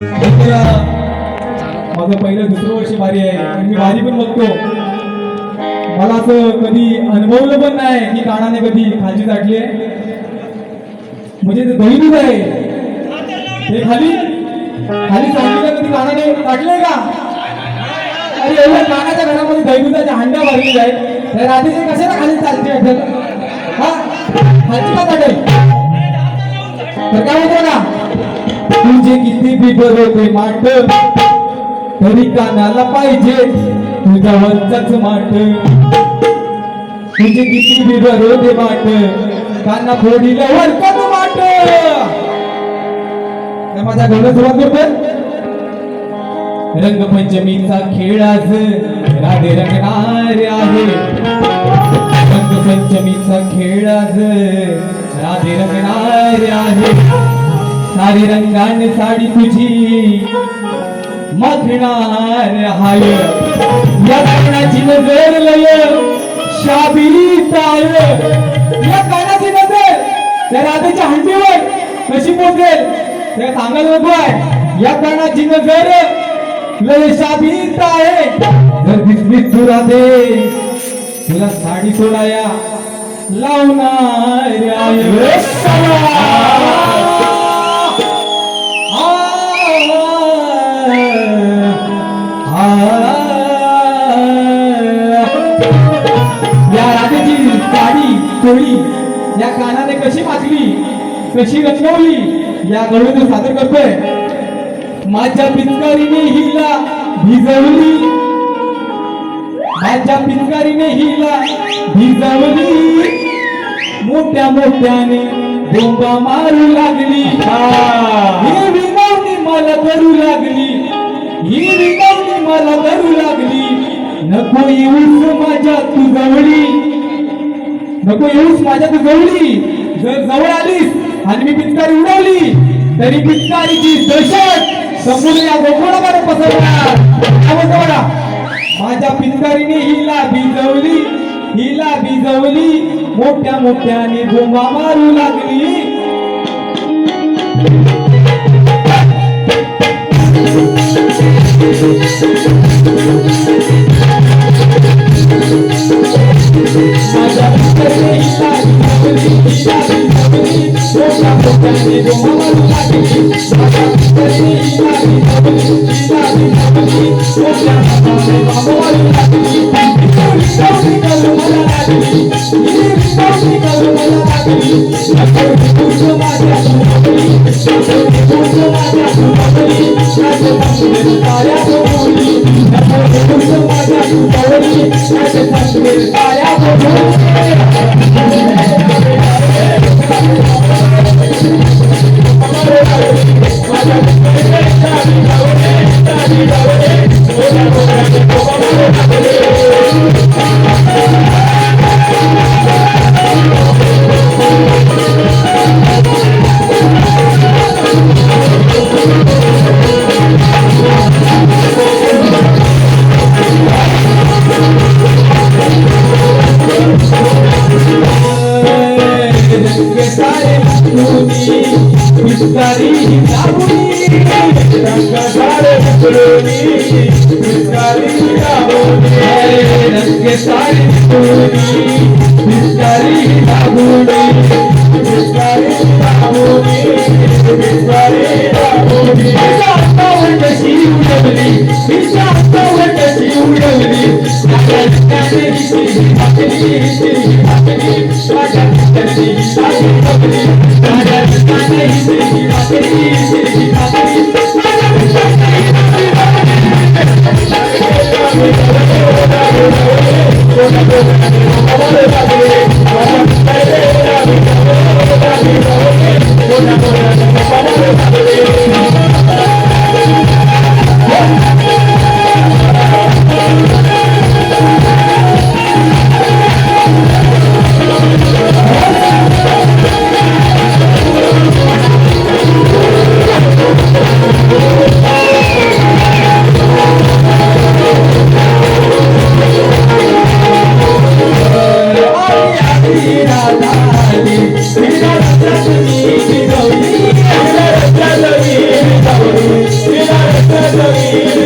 माझं पहिलं दुसरं वर्ष वारी आहे आणि मी वारी पण बघतो. मला असं कधी अनुभवलं पण नाही की कानाने कधी खालची टाकली आहे. म्हणजे ते दहीदूध आहे ते खाली खाली सांगितलं कधी कानाने टाकले का? अरे एवढ्या कानाच्या घरामध्ये दहीदुधाच्या हांड्या भरलेल्या आहेत. त्या राधेचे कशाला खाली चालते वाटेल हा खालची का टाकेल? तर काय होतं ना, तुझे किती बिबर होते माट तरी कानाला पाहिजे तुझ्या वरचाच माट. तुझे किती बिबर होते माट काना फोडीला वरचाच माट. माझ्या घरात सुरुवात करतोय. रंगपंचमीचा खेळ आज राधे रंगणार आहे. रंगपंचमीचा खेळ आज राधे रंगणार आहे. सारी रंगाने साडी तुझी माखणार हाय. या कानाची नजर लय शाबिली ताय. या कानाची नजर त्या राधेच्या हंडीवर कशी पोचेल ते सांगायला नको आहे. या कानाची नजर लय शाबिली ताय. जर दिसलीस तू राधे तुला साडी सोडाया लावणार आहे. या राधेची साडी चोळी या कानाने कशी माखली कशी रचवली या गवळीत सादर करतोय. माझ्या पिचकारीने हिला भिजवली. माझ्या पिचकारीने हिला भिजवली. मोठ्या मोठ्याने बोंबा मारू लागली. ही विनवणी मला करू लागली. ही विनवणी मला करू लागली. नको येऊस माझ्या तू जवळी. नको येऊस माझ्या तू जवळी. जर जवळ आलीस आणि मी पिचकारी उडवली तरी पिचकारीची दहशत संपूर्ण या गोकुळावर पसरणार. माझ्या पिचकारीने हिला भिजवली. हिला भिजवली. मोठ्या मोठ्याने बोंबा मारू लागली. माझ्या पिचकारीने हिला भिजवली. हिला भिजवली. मोठ्या मोठ्याने बोंबा मारू लागली. माझ्या पिचकारीने हिला भिजवली. हिला भिजवली. मोठ्या मोठ्याने बोंबा मारू लागली. माझ्या